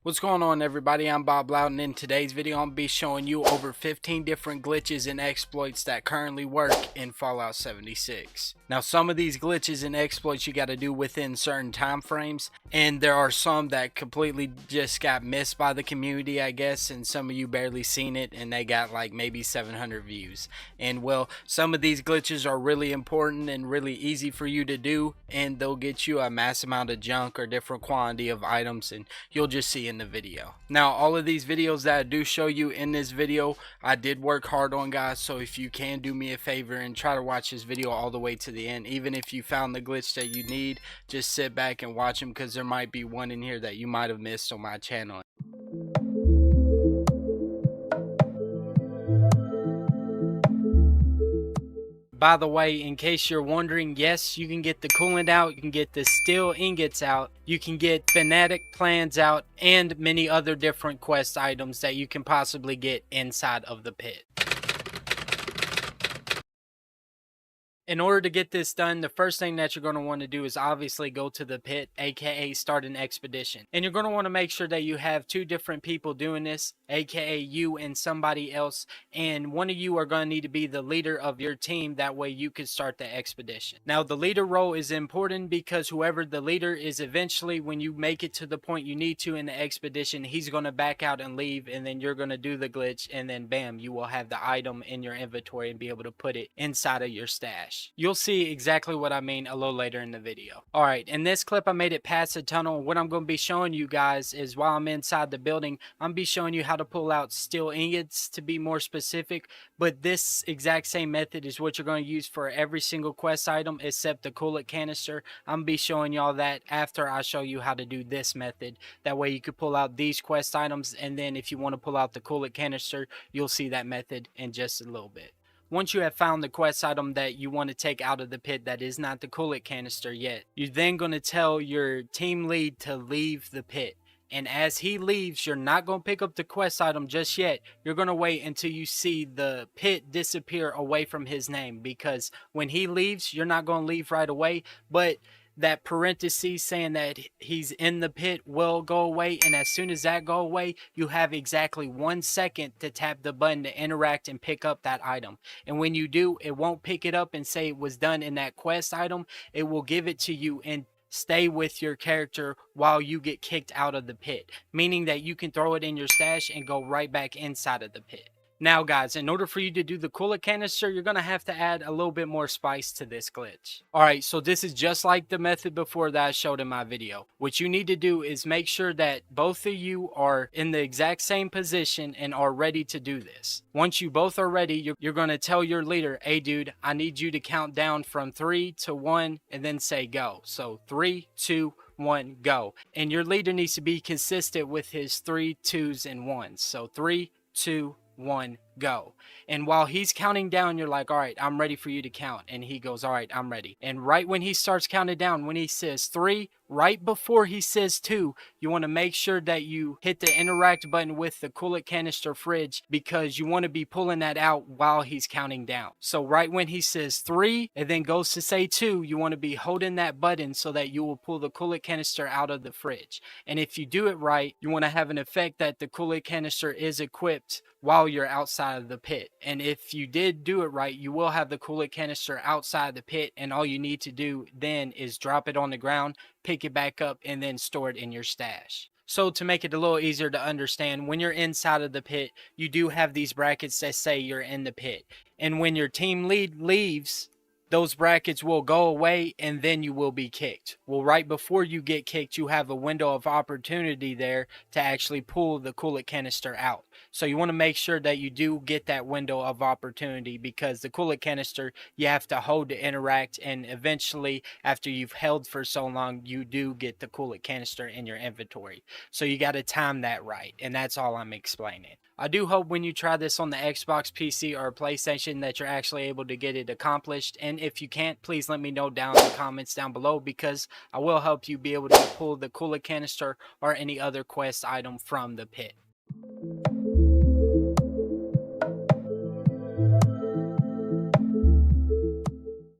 What's going on, everybody? I'm Bob Loud, and in today's video I'm going to be showing you over 15 different glitches and exploits that currently work in Fallout 76. Now, some of these glitches and exploits you got to do within certain time frames, and there are some that completely just got missed by the community, I guess, and some of you barely seen it and they got like maybe 700 views. And well, some of these glitches are really important and really easy for you to do, and they'll get you a mass amount of junk or different quantity of items, and you'll just see in the video. Now, all of these videos that I do show you in this video, I did work hard on, guys, so if you can do me a favor and try to watch this video all the way to the end, even if you found the glitch that you need, just sit back and watch them, because there might be one in here that you might have missed on my channel. By the way, in case you're wondering, yes, you can get the coolant out, you can get the steel ingots out, you can get fanatic plans out, and many other different quest items that you can possibly get inside of the pit. In order to get this done, the first thing that you're going to want to do is obviously go to the pit, aka start an expedition. And you're going to want to make sure that you have two different people doing this, aka you and somebody else, and one of you are going to need to be the leader of your team. That way you can start the expedition. Now, the leader role is important because whoever the leader is, eventually when you make it to the point you need to in the expedition, he's going to back out and leave, and then you're going to do the glitch, and then bam, you will have the item in your inventory and be able to put it inside of your stash. You'll see exactly what I mean a little later in the video. Alright, in this clip I made it past the tunnel. What I'm going to be showing you guys is while I'm inside the building, I'm going to be showing you how to pull out steel ingots, to be more specific. But this exact same method is what you're going to use for every single quest item except the coolant canister. I'm going to be showing y'all that after I show you how to do this method. That way you could pull out these quest items, and then if you want to pull out the coolant canister, you'll see that method in just a little bit. Once you have found the quest item that you want to take out of the pit that is not the coolant canister yet, you're then going to tell your team lead to leave the pit. And as he leaves, you're not going to pick up the quest item just yet. You're going to wait until you see the pit disappear away from his name, because when he leaves, you're not going to leave right away, but that parenthesis saying that he's in the pit will go away, and as soon as that go away, you have exactly 1 second to tap the button to interact and pick up that item. And when you do, it won't pick it up and say it was done in that quest item. It will give it to you and stay with your character while you get kicked out of the pit, meaning that you can throw it in your stash and go right back inside of the pit. Now, guys, in order for you to do the coolant canister, you're going to have to add a little bit more spice to this glitch. Alright, so this is just like the method before that I showed in my video. What you need to do is make sure that both of you are in the exact same position and are ready to do this. Once you both are ready, you're going to tell your leader, hey dude, I need you to count down from 3 to 1 and then say go. So 3, 2, 1, go. And your leader needs to be consistent with his 3, 2s, and 1s. So 3, 2, 1, go. And while he's counting down, you're like, all right, I'm ready for you to count. And he goes, all right, I'm ready. And right when he starts counting down, when he says 3, right before he says 2, you want to make sure that you hit the interact button with the coolant canister fridge, because you want to be pulling that out while he's counting down. So right when he says 3 and then goes to say 2, you want to be holding that button so that you will pull the coolant canister out of the fridge. And if you do it right, you want to have an effect that the coolant canister is equipped while you're outside of the pit. And if you did do it right, you will have the coolant canister outside the pit, and all you need to do then is drop it on the ground, pick it back up, and then store it in your stash. So to make it a little easier to understand, when you're inside of the pit, you do have these brackets that say you're in the pit. And when your team lead leaves, those brackets will go away, and then you will be kicked. Well, right before you get kicked, you have a window of opportunity there to actually pull the coolant canister out. So you want to make sure that you do get that window of opportunity, because the coolant canister you have to hold to interact, and eventually after you've held for so long, you do get the coolant canister in your inventory. So you got to time that right, and that's all I'm explaining. I do hope when you try this on the Xbox, PC, or PlayStation that you're actually able to get it accomplished. And if you can't, please let me know down in the comments down below, because I will help you be able to pull the coolant canister or any other quest item from the pit.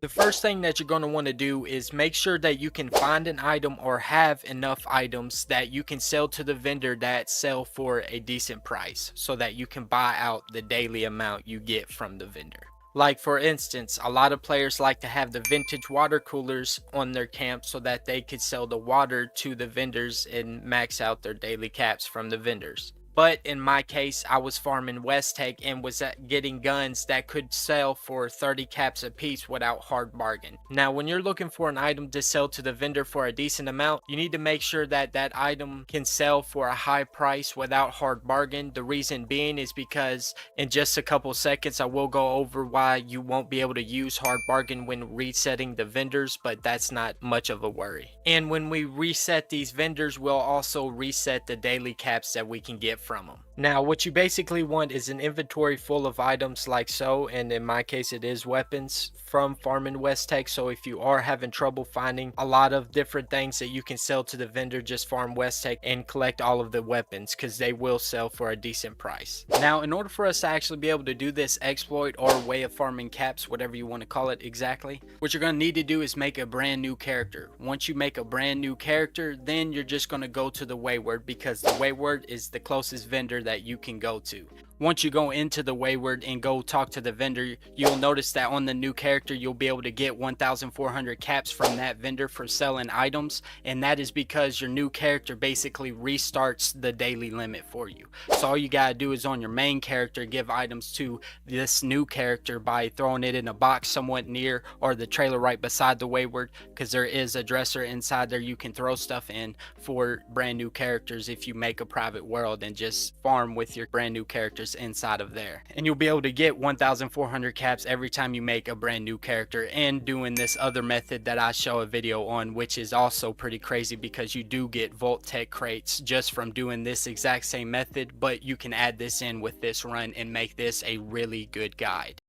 The The first thing that you're going to want to do is make sure that you can find an item or have enough items that you can sell to the vendor that sell for a decent price so that you can buy out the daily amount you get from the vendor. Like for instance, a lot of players like to have the vintage water coolers on their camp so that they could sell the water to the vendors and max out their daily caps from the vendors. But in my case, I was farming West Tech and was getting guns that could sell for 30 caps a piece without hard bargain. Now, when you're looking for an item to sell to the vendor for a decent amount, you need to make sure that that item can sell for a high price without hard bargain. The reason being is because in just a couple seconds, I will go over why you won't be able to use hard bargain when resetting the vendors, but that's not much of a worry. And when we reset these vendors, we'll also reset the daily caps that we can get from them. Now, what you basically want is an inventory full of items like so, and in my case it is weapons from farming West Tech. So if you are having trouble finding a lot of different things that you can sell to the vendor, just farm West Tech and collect all of the weapons because they will sell for a decent price. Now, in order for us to actually be able to do this exploit or way of farming caps, whatever you want to call it exactly, what you're going to need to do is make a brand new character. Once you make a brand new character, then you're just going to go to the Wayward, because the Wayward is the closest vendor that you can go to. Once you go into the Wayward and go talk to the vendor, you'll notice that on the new character you'll be able to get 1,400 caps from that vendor for selling items, and that is because your new character basically restarts the daily limit for you. So all you gotta do is on your main character give items to this new character by throwing it in a box somewhat near or the trailer right beside the Wayward, because there is a dresser inside there you can throw stuff in for brand new characters if you make a private world and just farm with your brand new characters inside of there. And you'll be able to get 1,400 caps every time you make a brand new character, and doing this other method that I show a video on, which is also pretty crazy because you do get Vault Tech crates just from doing this exact same method, but you can add this in with this run and make this a really good guide.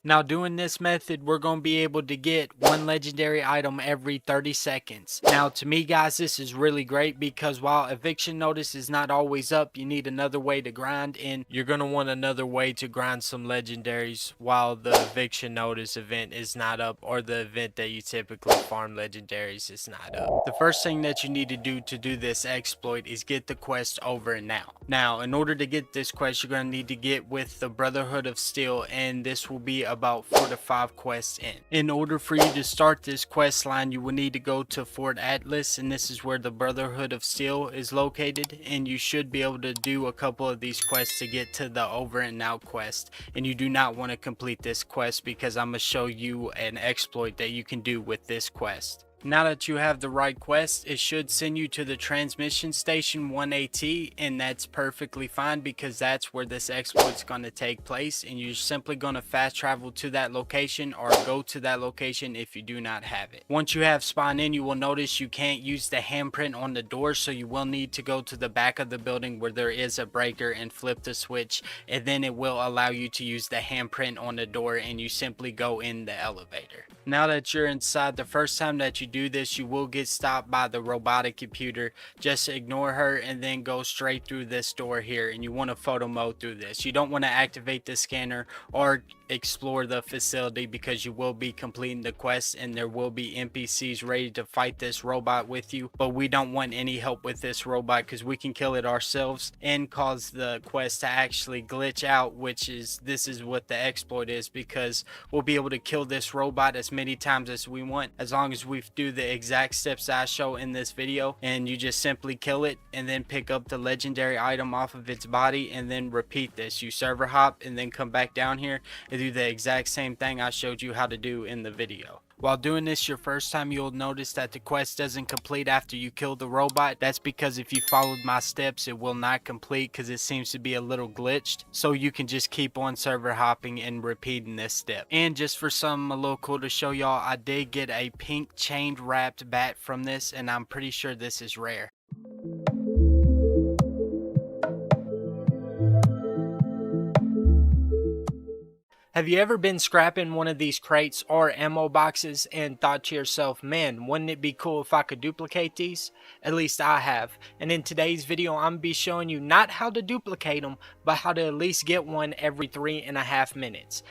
Now, doing this method, we're going to be able to get one legendary item every 30 seconds. Now, to me, guys, this is really great because while eviction notice is not always up, you need another way to grind, and you're going to want another way to grind some legendaries while the eviction notice event is not up, or the event that you typically farm legendaries is not up. The first thing that you need to do this exploit is get the quest Over and Now. Now, in order to get this quest, you're going to need to get with the Brotherhood of Steel, and this will be about 4 to 5 quests in. In order for you to start this quest line, you will need to go to Fort Atlas, and this is where the Brotherhood of Steel is located, and you should be able to do a couple of these quests to get to the Over and Now quest. And you do not want to complete this quest because I'm going to show you an exploit that you can do with this quest. Now that you have the right quest, it should send you to the transmission station 1AT, and that's perfectly fine because that's where this exploit is going to take place, and you're simply going to fast travel to that location or go to that location if you do not have it. Once you have spawned in, you will notice you can't use the handprint on the door, so you will need to go to the back of the building where there is a breaker and flip the switch, and then it will allow you to use the handprint on the door, and you simply go in the elevator. Now that you're inside, the first time that you do this, you will get stopped by the robotic computer. Just ignore her and then go straight through this door here, and you want to photo mode through this. You don't want to activate the scanner or explore the facility because you will be completing the quest and there will be NPCs ready to fight this robot with you, but we don't want any help with this robot because we can kill it ourselves and cause the quest to actually glitch out, this is what the exploit is, because we'll be able to kill this robot as many times as we want as long as we do the exact steps I show in this video, and you just simply kill it and then pick up the legendary item off of its body and then repeat this. You server hop and then come back down here and do the exact same thing I showed you how to do in the video. While doing this your first time, you'll notice that the quest doesn't complete after you kill the robot. That's because if you followed my steps, it will not complete because it seems to be a little glitched. So you can just keep on server hopping and repeating this step. And just for something a little cool to show y'all, I did get a pink chain wrapped bat from this, and I'm pretty sure this is rare. Have you ever been scrapping one of these crates or ammo boxes and thought to yourself, man, wouldn't it be cool if I could duplicate these? At least I have. And in today's video, I'm going to be showing you not how to duplicate them, but how to at least get one every 3.5 minutes.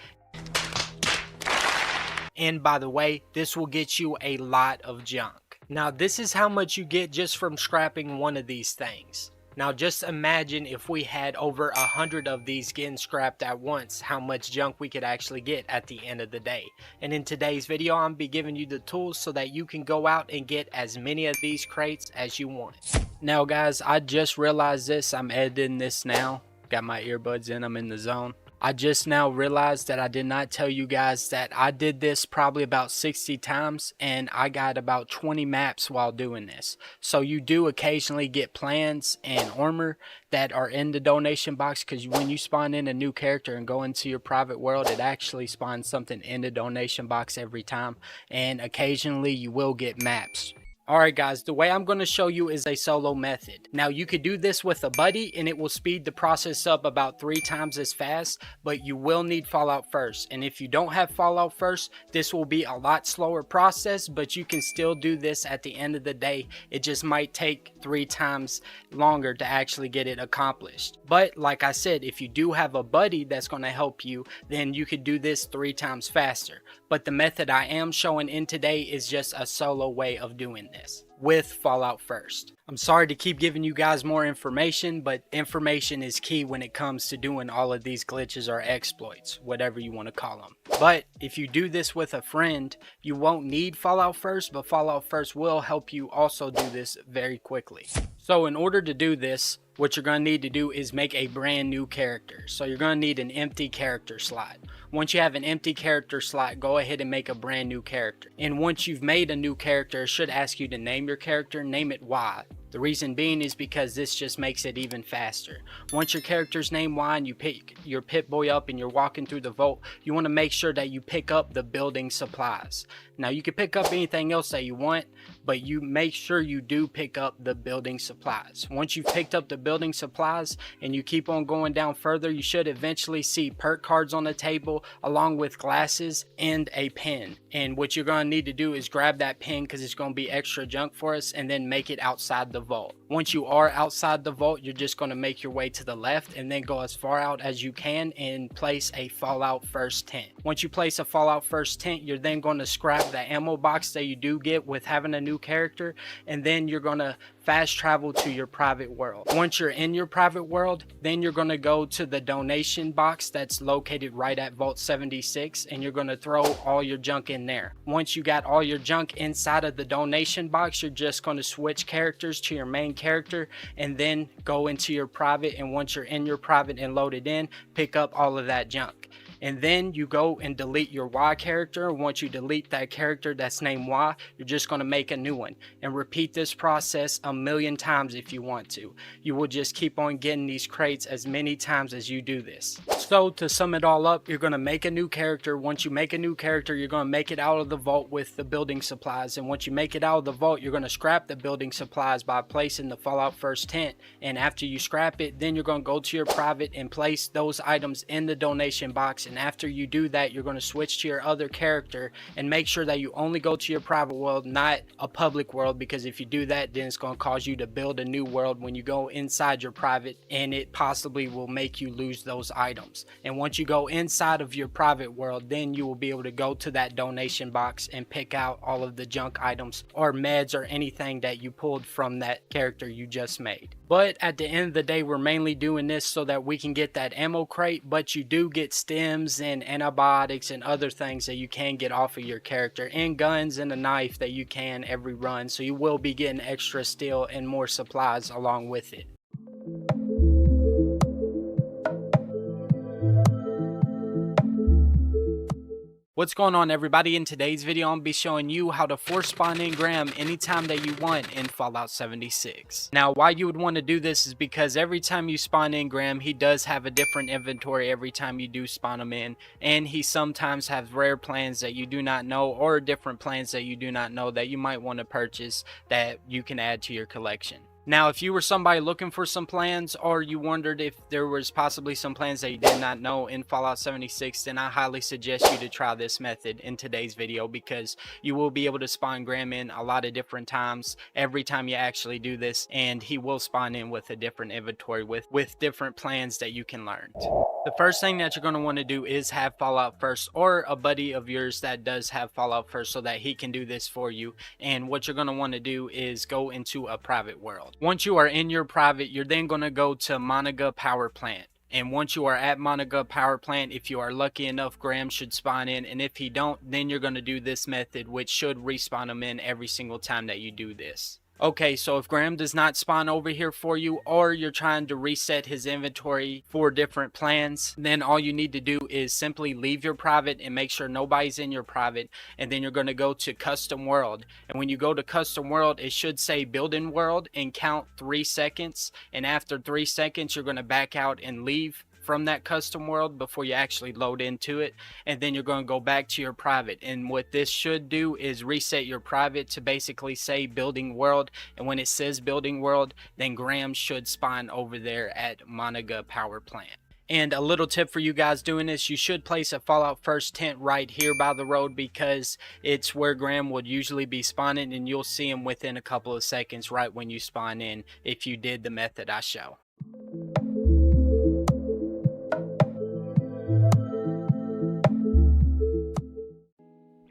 And by the way, this will get you a lot of junk. Now, this is how much you get just from scrapping one of these things. Now just imagine if we had over 100 of these getting scrapped at once, how much junk we could actually get at the end of the day. And in today's video, I'm be giving you the tools so that you can go out and get as many of these crates as you want. Now guys, I just realized this. I'm editing this now. Got my earbuds in, I'm in the zone. I just now realized that I did not tell you guys that I did this probably about 60 times and I got about 20 maps while doing this. So you do occasionally get plans and armor that are in the donation box, because when you spawn in a new character and go into your private world, it actually spawns something in the donation box every time, and occasionally you will get maps. Alright guys, the way I'm going to show you is a solo method. Now you could do this with a buddy and it will speed the process up about 3 times as fast, but you will need Fallout first. And if you don't have Fallout first, this will be a lot slower process, but you can still do this at the end of the day. It just might take 3 times longer to actually get it accomplished. But like I said, if you do have a buddy that's going to help you, then you could do this 3 times faster. But the method I am showing in today is just a solo way of doing this with Fallout first. I'm sorry to keep giving you guys more information, but information is key when it comes to doing all of these glitches or exploits, whatever you want to call them. But if you do this with a friend, you won't need Fallout first, but Fallout first will help you also do this very quickly. So in order to do this, what you're going to need to do is make a brand new character. So you're going to need an empty character slot. Once you have an empty character slot, go ahead and make a brand new character. And once you've made a new character, it should ask you to name your character. Name it Y. The reason being is because this just makes it even faster. Once your character's named Y and you pick your Pip-Boy up and you're walking through the vault, you want to make sure that you pick up the building supplies. Now you can pick up anything else that you want, but you make sure you do pick up the building supplies. Once you've picked up the building supplies and you keep on going down further, you should eventually see perk cards on the table along with glasses and a pen. And what you're going to need to do is grab that pen, because it's going to be extra junk for us, and then make it outside the vault. Once you are outside the vault, you're just going to make your way to the left and then go as far out as you can and place a Fallout first tent. Once you place a Fallout first tent, you're then going to scrap the ammo box that you do get with having a new character, and then you're going to fast travel to your private world. Once you're in your private world, then you're going to go to the donation box that's located right at Vault 76, and you're going to throw all your junk in there. Once you got all your junk inside of the donation box, you're just going to switch characters to your main character and then go into your private, and once you're in your private and loaded in, pick up all of that junk. And then you go and delete your Y character. Once you delete that character that's named Y, you're just going to make a new one and repeat this process 1,000,000 times if you want to. You will just keep on getting these crates as many times as you do this. So to sum it all up, you're going to make a new character. Once you make a new character, you're going to make it out of the vault with the building supplies. And once you make it out of the vault, you're going to scrap the building supplies by placing the Fallout first tent. And after you scrap it, then you're going to go to your private and place those items in the donation box. And after you do that, you're going to switch to your other character and make sure that you only go to your private world, not a public world, because if you do that, then it's going to cause you to build a new world when you go inside your private, and it possibly will make you lose those items. And once you go inside of your private world, then you will be able to go to that donation box and pick out all of the junk items or meds or anything that you pulled from that character you just made. But at the end of the day, we're mainly doing this so that we can get that ammo crate, but you do get stems and antibiotics and other things that you can get off of your character, and guns and a knife that you can every run, so you will be getting extra steel and more supplies along with it. What's going on, everybody? In today's video, I'm going to be showing you how to force spawn in GRAHM anytime that you want in Fallout 76. Now, why you would want to do this is because every time you spawn in GRAHM, he does have a different inventory every time you do spawn him in, and he sometimes has rare plans that you do not know, or different plans that you do not know that you might want to purchase that you can add to your collection. Now, if you were somebody looking for some plans, or you wondered if there was possibly some plans that you did not know in Fallout 76, then I highly suggest you to try this method in today's video, because you will be able to spawn GRAHM in a lot of different times every time you actually do this, and he will spawn in with a different inventory with different plans that you can learn. The first thing that you're going to want to do is have Fallout First, or a buddy of yours that does have Fallout First, so that he can do this for you. And what you're going to want to do is go into a private world. Once you are in your private, you're then going to go to Monica Power Plant. And once you are at Monica Power Plant, if you are lucky enough, GRAHM should spawn in. And if he don't, then you're going to do this method, which should respawn him in every single time that you do this. Okay, so if GRAHM does not spawn over here for you, or you're trying to reset his inventory for different plans, then all you need to do is simply leave your private and make sure nobody's in your private, and then you're going to go to custom world. And when you go to custom world, it should say building world and count 3 seconds, and after 3 seconds you're going to back out and leave from that custom world before you actually load into it, and then you're going to go back to your private. And what this should do is reset your private to basically say building world, and when it says building world, then GRAHM should spawn over there at Monica Power Plant. And a little tip for you guys doing this, you should place a Fallout First tent right here by the road, because it's where GRAHM would usually be spawning, and you'll see him within a couple of seconds right when you spawn in if you did the method I show.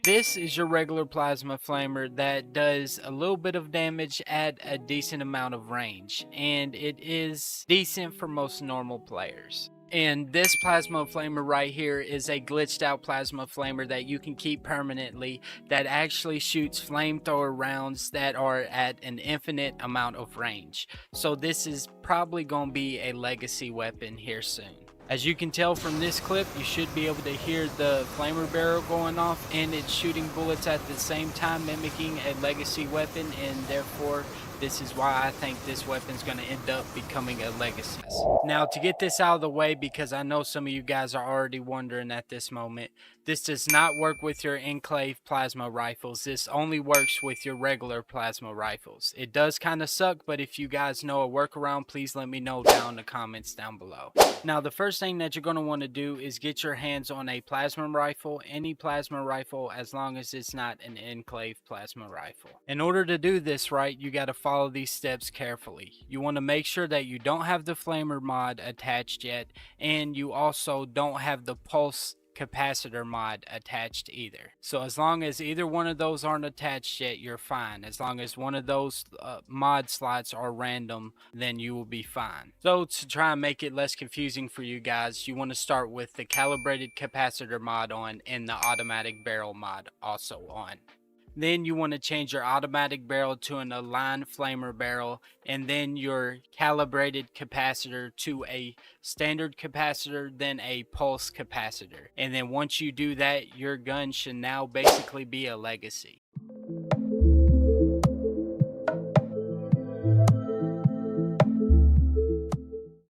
This is your regular plasma flamer that does a little bit of damage at a decent amount of range, and it is decent for most normal players. And this plasma flamer right here is a glitched out plasma flamer that you can keep permanently, that actually shoots flamethrower rounds that are at an infinite amount of range. So this is probably going to be a legacy weapon here soon. As you can tell from this clip, you should be able to hear the flamer barrel going off, and it's shooting bullets at the same time, mimicking a legacy weapon, and therefore this is why I think this weapon is going to end up becoming a legacy. Now, to get this out of the way, because I know some of you guys are already wondering at this moment, this does not work with your enclave plasma rifles. This only works with your regular plasma rifles. It does kind of suck, but if you guys know a workaround, please let me know down in the comments down below. Now, the first thing that you're going to want to do is get your hands on a plasma rifle, any plasma rifle, as long as it's not an enclave plasma rifle. In order to do this right, you got to follow these steps carefully. You want to make sure that you don't have the flamer mod attached yet, and you also don't have the pulse capacitor mod attached either. So as long as either one of those aren't attached yet, you're fine. As long as one of those mod slots are random, then you will be fine. So to try and make it less confusing for you guys, you want to start with the calibrated capacitor mod on and the automatic barrel mod also on. Then you want to change your automatic barrel to an aligned flamer barrel, and then your calibrated capacitor to a standard capacitor, then a pulse capacitor. And then once you do that, your gun should now basically be a legacy.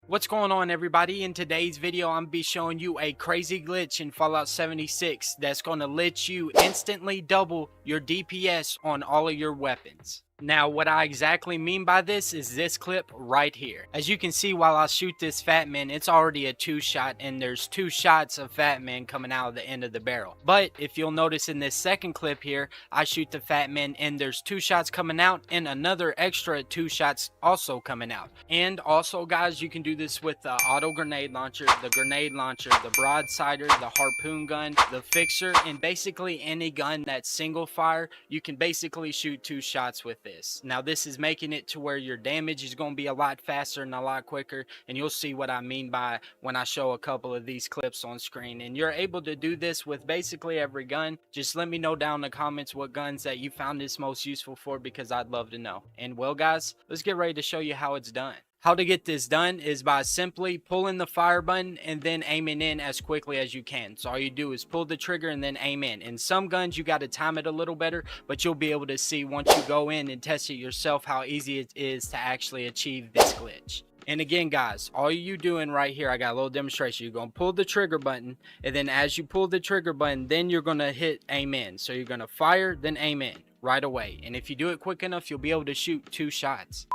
What's going on, everybody? In today's video, I'm going to be showing you a crazy glitch in Fallout 76 that's going to let you instantly double your DPS on all of your weapons. Now, what I exactly mean by this is this clip right here. As you can see, while I shoot this Fat Man, it's already a 2-shot, and there's 2 shots of Fat Man coming out of the end of the barrel. But if you'll notice in this second clip here, I shoot the Fat Man, and there's 2 shots coming out, and another extra 2 shots also coming out. And also, guys, you can do this with the auto grenade launcher, the broadsider, the harpoon gun, the fixer, and basically any gun that's single fire. You can basically shoot 2 shots with this. Now, this is making it to where your damage is going to be a lot faster and a lot quicker, and you'll see what I mean by when I show a couple of these clips on screen. And you're able to do this with basically every gun. Just let me know down in the comments what guns that you found this most useful for, because I'd love to know. And well, guys, let's get ready to show you how it's done. How to get this done is by simply pulling the fire button and then aiming in as quickly as you can. So all you do is pull the trigger and then aim in. In some guns, you got to time it a little better, but you'll be able to see once you go in and test it yourself how easy it is to actually achieve this glitch. And again, guys, all you doing right here, I got a little demonstration. You're going to pull the trigger button, and then as you pull the trigger button, then you're going to hit aim in. So you're going to fire, then aim in right away. And if you do it quick enough, you'll be able to shoot 2 shots.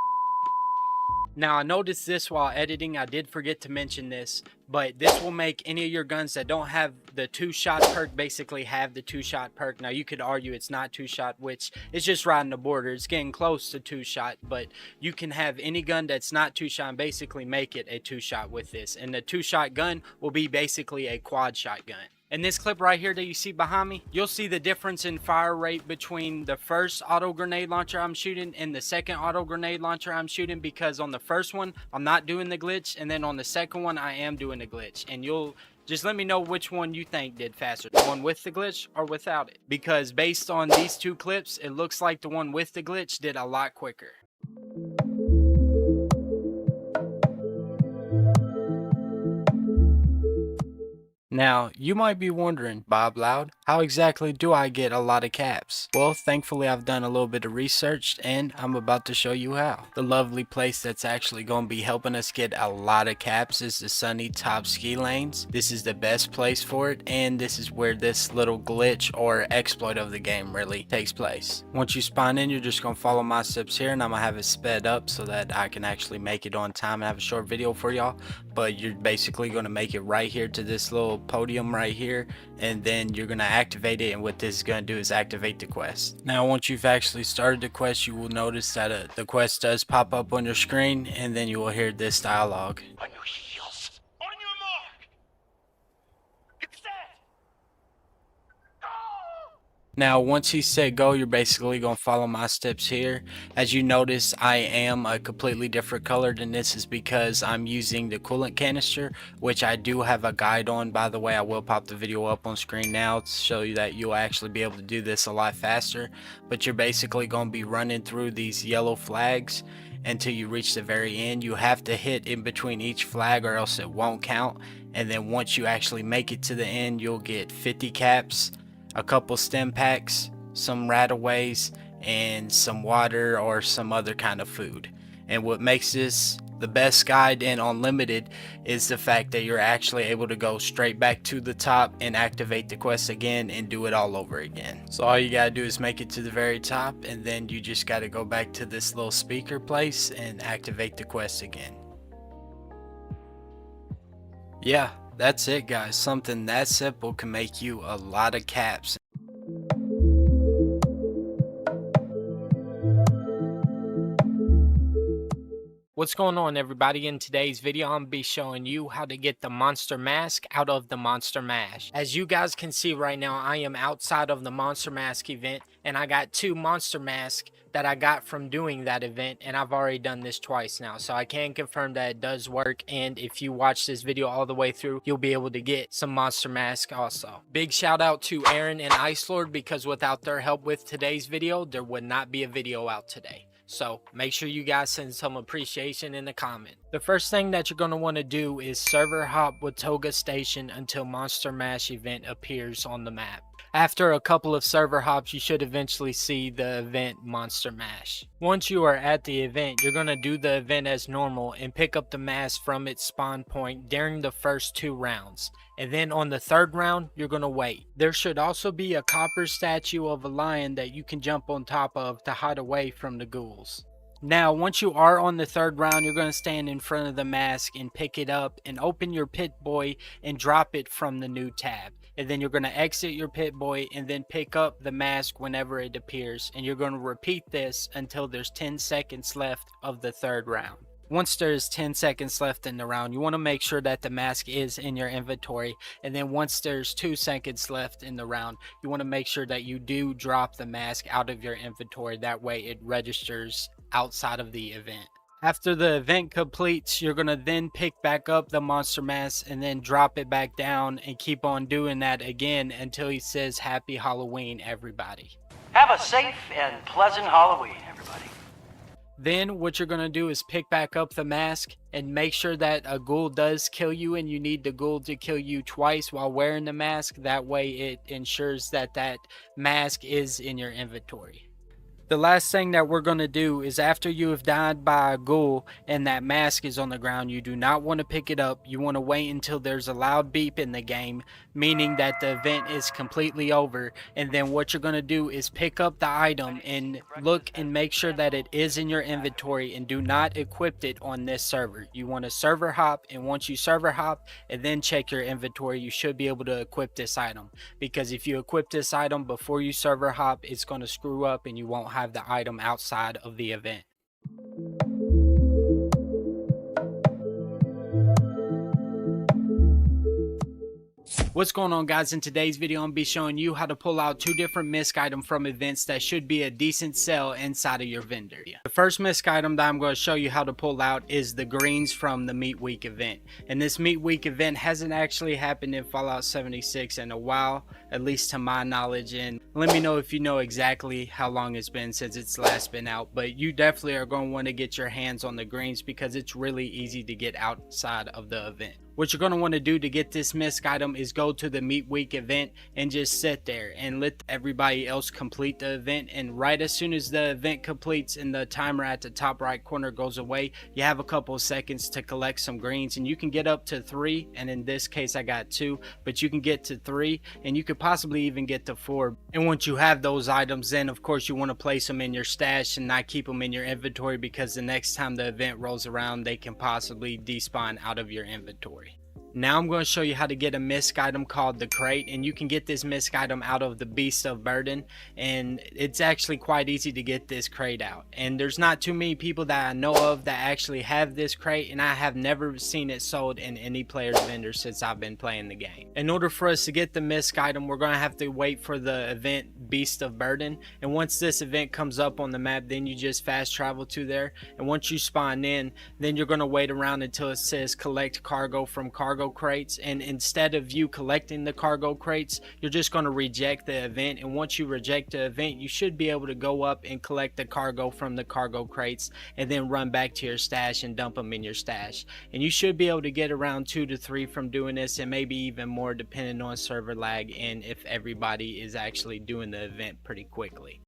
Now, I noticed this while editing, I did forget to mention this, but this will make any of your guns that don't have the 2-shot perk basically have the 2-shot perk. Now, you could argue it's not 2-shot, which is just riding the border. It's getting close to 2-shot, but you can have any gun that's not 2-shot and basically make it a 2-shot with this. And the 2-shot gun will be basically a quad-shot gun. In this clip right here that you see behind me, you'll see the difference in fire rate between the first auto grenade launcher I'm shooting and the second auto grenade launcher I'm shooting, because on the first one, I'm not doing the glitch, and then on the second one, I am doing the glitch. And you'll just let me know which one you think did faster, the one with the glitch or without it. Because based on these two clips, it looks like the one with the glitch did a lot quicker. Now, you might be wondering, Bob Loud, how exactly do I get a lot of caps? Well, thankfully I've done a little bit of research and I'm about to show you how. The lovely place that's actually going to be helping us get a lot of caps is the sunny top ski lanes. This is the best place for it, and this is where this little glitch or exploit of the game really takes place. Once you spawn in, you're just going to follow my steps here, and I'm going to have it sped up so that I can actually make it on time and have a short video for y'all. But you're basically going to make it right here to this little podium right here, and then you're going to activate it, and what this is going to do is activate the quest. Now, once you've actually started the quest, you will notice that the quest does pop up on your screen, and then you will hear this dialogue. On your heels. On your mark. It's set. Go! Now, once he said go, you're basically going to follow my steps here. As you notice, I am a completely different color than this, is because I'm using the coolant canister, which I do have a guide on. By the way, I will pop the video up on screen now to show you that you'll actually be able to do this a lot faster. But you're basically going to be running through these yellow flags until you reach the very end. You have to hit in between each flag or else it won't count. And then once you actually make it to the end, you'll get 50 caps, a couple stem packs, some rataways, and some water or some other kind of food. And what makes this the best guide and unlimited is the fact that you're actually able to go straight back to the top and activate the quest again and do it all over again. So all you gotta do is make it to the very top, and then you just gotta go back to this little speaker place and activate the quest again. Yeah, that's it guys. Something that simple can make you a lot of caps. What's going on everybody? In today's video I'm going to be showing you how to get the monster mask out of the monster mash. As you guys can see right now, I am outside of the monster mask event, and I got 2 monster masks that I got from doing that event, and I've already done this twice now, so I can confirm that it does work. And if you watch this video all the way through, you'll be able to get some monster mask also. Big shout out to Aaron and Ice Lord, because without their help with today's video, there would not be a video out today. So make sure you guys send some appreciation in the comment. The first thing that you're going to want to do is server hop with Toga Station until Monster Mash event appears on the map. After a couple of server hops, you should eventually see the event Monster Mash. Once you are at the event, you're going to do the event as normal and pick up the mask from its spawn point during the first 2 rounds. And then on the 3rd round, you're going to wait. There should also be a copper statue of a lion that you can jump on top of to hide away from the ghouls. Now, once you are on the 3rd round, you're going to stand in front of the mask and pick it up and open your pit boy and drop it from the new tab. And then you're going to exit your pit boy and then pick up the mask whenever it appears. And you're going to repeat this until there's 10 seconds left of the 3rd round. Once there's 10 seconds left in the round, you want to make sure that the mask is in your inventory. And then once there's 2 seconds left in the round, you want to make sure that you do drop the mask out of your inventory. That way it registers outside of the event. After the event completes, you're going to then pick back up the monster mask and then drop it back down and keep on doing that again until he says Happy Halloween, everybody. Have a safe and pleasant Halloween, everybody. Then what you're going to do is pick back up the mask and make sure that a ghoul does kill you, and you need the ghoul to kill you twice while wearing the mask. That way it ensures that that mask is in your inventory. The last thing that we're going to do is, after you have died by a ghoul and that mask is on the ground, you do not want to pick it up. You want to wait until there's a loud beep in the game, meaning that the event is completely over. And then what you're going to do is pick up the item and look and make sure that it is in your inventory, and do not equip it on this server. You want to server hop, and once you server hop and then check your inventory, you should be able to equip this item. Because if you equip this item before you server hop, it's going to screw up and you won't have the item outside of the event. What's going on, guys? In today's video, I'm going to be showing you how to pull out 2 different Misc items from events that should be a decent sell inside of your vendor. The first Misc item that I'm going to show you how to pull out is the greens from the Meat Week event. And this Meat Week event hasn't actually happened in Fallout 76 in a while, at least to my knowledge. And let me know if you know exactly how long it's been since it's last been out. But you definitely are going to want to get your hands on the greens because it's really easy to get outside of the event. What you're going to want to do to get this Misc item is go to the Meat Week event and just sit there and let everybody else complete the event. And right as soon as the event completes and the timer at the top right corner goes away, you have a couple of seconds to collect some greens, and you can get up to 3. And in this case I got 2, but you can get to 3, and you could possibly even get to 4. And once you have those items, then of course you want to place them in your stash and not keep them in your inventory, because the next time the event rolls around they can possibly despawn out of your inventory. Now I'm going to show you how to get a Misc item called the crate, and you can get this Misc item out of the Beast of Burden, and it's actually quite easy to get this crate out. And there's not too many people that I know of that actually have this crate, and I have never seen it sold in any player's vendor since I've been playing the game. In order for us to get the Misc item, we're going to have to wait for the event Beast of Burden, and once this event comes up on the map, then you just fast travel to there, and once you spawn in, then you're going to wait around until it says collect cargo from cargo crates. And instead of you collecting the cargo crates, you're just going to reject the event. And once you reject the event, you should be able to go up and collect the cargo from the cargo crates, and then run back to your stash and dump them in your stash. And you should be able to get around 2 to 3 from doing this, and maybe even more depending on server lag and if everybody is actually doing the event pretty quickly.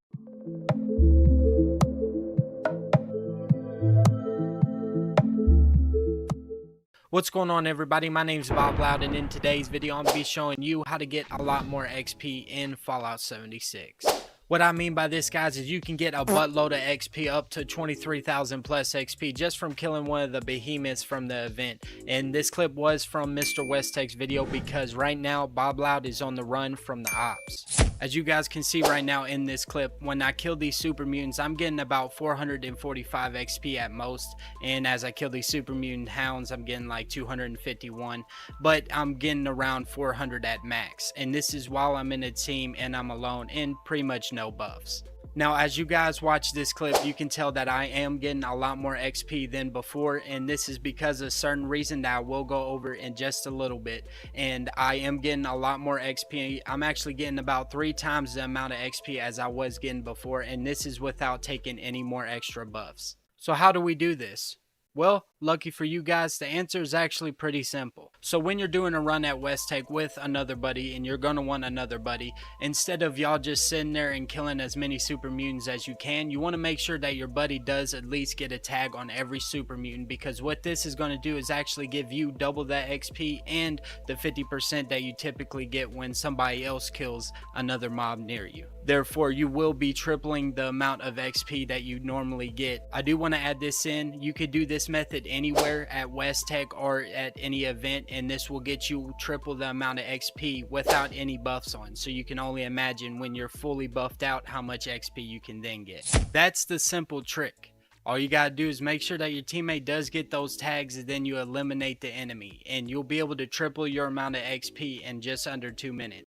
What's going on, everybody? My name's Bob Loud, and in today's video I'm going to be showing you how to get a lot more XP in Fallout 76. What I mean by this, guys, is you can get a buttload of XP, up to 23,000 plus XP, just from killing one of the behemoths from the event. And this clip was from Mr. Westek's video, because right now Bob Loud is on the run from the ops. As you guys can see right now in this clip, when I kill these super mutants, I'm getting about 445 XP at most, and as I kill these super mutant hounds, I'm getting like 251, but I'm getting around 400 at max. And this is while I'm in a team and I'm alone and pretty much no buffs. Now, as you guys watch this clip, you can tell that I am getting a lot more XP than before, and this is because of a certain reason that I will go over in just a little bit. And I am getting a lot more XP. I'm actually getting about 3 times the amount of XP as I was getting before, and this is without taking any more extra buffs. So how do we do this? Well, lucky for you guys, the answer is actually pretty simple. So when you're doing a run at Westek with another buddy, and you're going to want another buddy, instead of y'all just sitting there and killing as many super mutants as you can, you want to make sure that your buddy does at least get a tag on every super mutant, because what this is going to do is actually give you double that XP and the 50% that you typically get when somebody else kills another mob near you. Therefore, you will be tripling the amount of XP that you normally get. I do want to add this in. You could do this method anywhere at Westek or at any event, and this will get you triple the amount of XP without any buffs on. So you can only imagine when you're fully buffed out how much XP you can then get. That's the simple trick. All you gotta do is make sure that your teammate does get those tags, and then you eliminate the enemy, and you'll be able to triple your amount of XP in just under 2 minutes.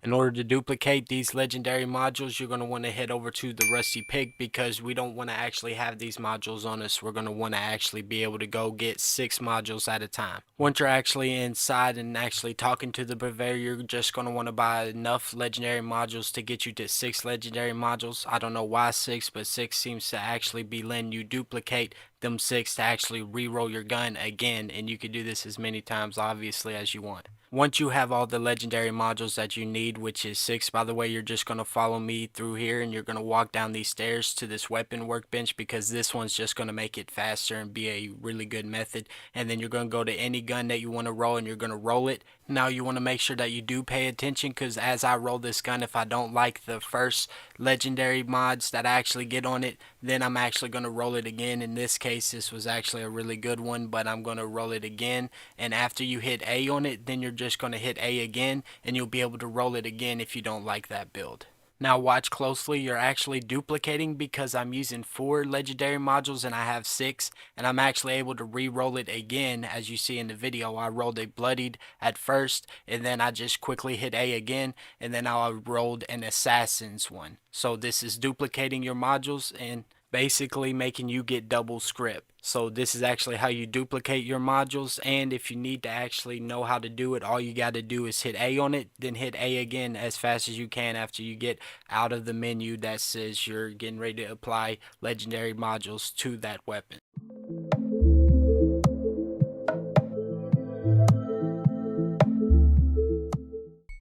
In order to duplicate these legendary modules, you're going to want to head over to the Rusty Pig, because we don't want to actually have these modules on us. We're going to want to actually be able to go get 6 modules at a time. Once you're actually inside and actually talking to the purveyor, you're just going to want to buy enough legendary modules to get you to 6 legendary modules. I don't know why 6, but 6 seems to actually be letting you duplicate them 6 to actually re-roll your gun again, and you can do this as many times obviously as you want. Once you have all the legendary modules that you need, which is 6 by the way, you're just going to follow me through here and you're going to walk down these stairs to this weapon workbench, because this one's just going to make it faster and be a really good method. And then you're going to go to any gun that you want to roll and you're going to roll it. Now you want to make sure that you do pay attention, because as I roll this gun, if I don't like the first legendary mods that I actually get on it, then I'm actually going to roll it again. In this case, this was actually a really good one, but I'm going to roll it again. And after you hit A on it, then you're just going to hit A again and you'll be able to roll it again if you don't like that build. Now watch closely, you're actually duplicating because I'm using 4 legendary modules and I have 6, and I'm actually able to re-roll it again. As you see in the video, I rolled a bloodied at first and then I just quickly hit A again, and then I rolled an assassin's one. So this is duplicating your modules and basically making you get double script. So this is actually how you duplicate your modules, and if you need to actually know how to do it, all you got to do is hit A on it, then hit A again as fast as you can after you get out of the menu that says you're getting ready to apply legendary modules to that weapon.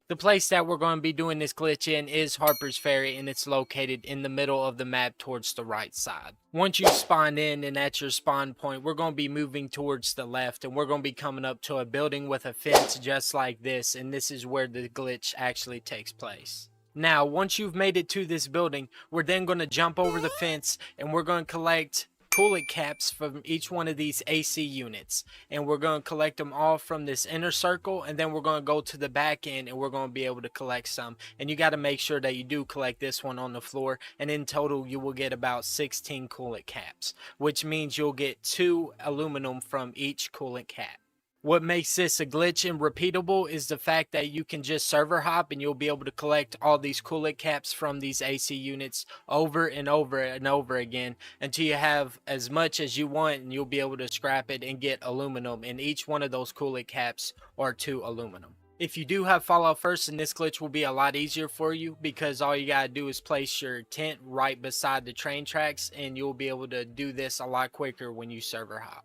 The place that we're going to be doing this glitch in is Harper's Ferry, and it's located in the middle of the map towards the right side. Once you spawn in and at your spawn point, we're going to be moving towards the left, and we're going to be coming up to a building with a fence just like this, and this is where the glitch actually takes place. Now, once you've made it to this building, we're then going to jump over the fence and we're going to collect coolant caps from each one of these AC units, and we're going to collect them all from this inner circle, and then we're going to go to the back end and we're going to be able to collect some. And you got to make sure that you do collect this one on the floor, and in total you will get about 16 coolant caps, which means you'll get 2 aluminum from each coolant cap. What makes this a glitch and repeatable is the fact that you can just server hop and you'll be able to collect all these coolant caps from these AC units over and over and over again until you have as much as you want, and you'll be able to scrap it and get aluminum, and each one of those coolant caps are 2 aluminum. If you do have Fallout First, then this glitch will be a lot easier for you, because all you gotta do is place your tent right beside the train tracks and you'll be able to do this a lot quicker when you server hop.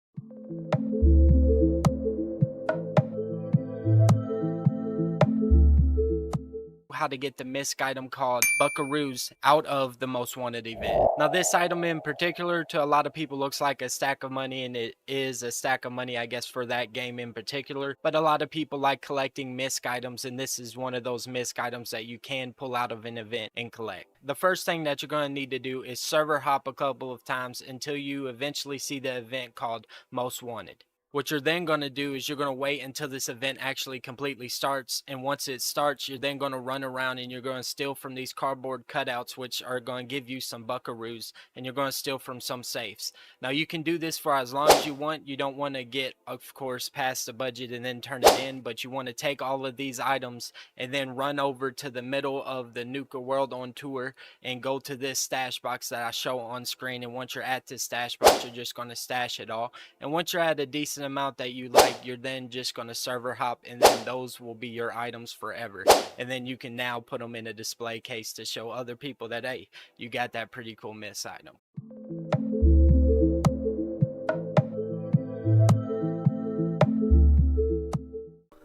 How to get the Misc item called Buckaroos out of the Most Wanted event. Now this item in particular to a lot of people looks like a stack of money, and it is a stack of money I guess for that game in particular, but a lot of people like collecting Misc items, and this is one of those Misc items that you can pull out of an event and collect. The first thing that you're going to need to do is server hop a couple of times until you eventually see the event called Most Wanted. What you're then going to do is you're going to wait until this event actually completely starts, and once it starts, you're then going to run around and you're going to steal from these cardboard cutouts, which are going to give you some buckaroos, and you're going to steal from some safes. Now you can do this for as long as you want. You don't want to get, of course, past the budget and then turn it in, but you want to take all of these items and then run over to the middle of the Nuka World on tour and go to this stash box that I show on screen, and once you're at this stash box, you're just going to stash it all, and once you're at a decent amount that you like, you're then just going to server hop, and then those will be your items forever, and then you can now put them in a display case to show other people that, hey, you got that pretty cool Misc item.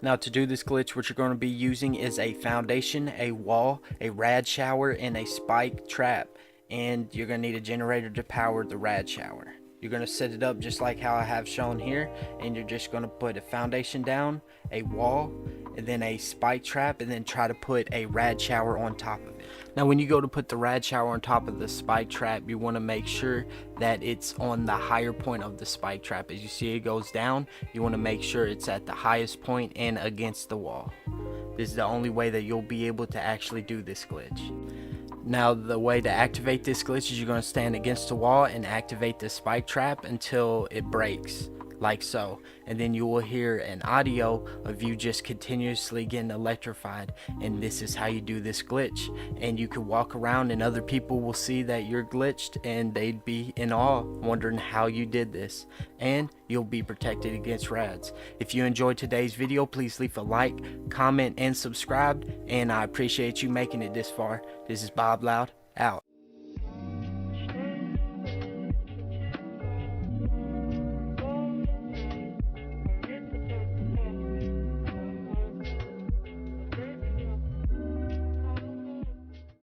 Now to do this glitch, what you're going to be using is a foundation, a wall, a rad shower, and a spike trap, and you're going to need a generator to power the rad shower. You're going to set it up just like how I have shown here, and you're just going to put a foundation down, a wall, and then a spike trap, and then try to put a rad shower on top of it. Now when you go to put the rad shower on top of the spike trap, you want to make sure that it's on the higher point of the spike trap. As you see it goes down, you want to make sure it's at the highest point and against the wall. This is the only way that you'll be able to actually do this glitch. Now the way to activate this glitch is you're going to stand against the wall and activate the spike trap until it breaks, like so, and then you will hear an audio of you just continuously getting electrified, and this is how you do this glitch. And you can walk around and other people will see that you're glitched, and they'd be in awe wondering how you did this, and you'll be protected against rads. If you enjoyed today's video, please leave a like, comment, and subscribe, and I appreciate you making it this far. This is Bob Loud, out.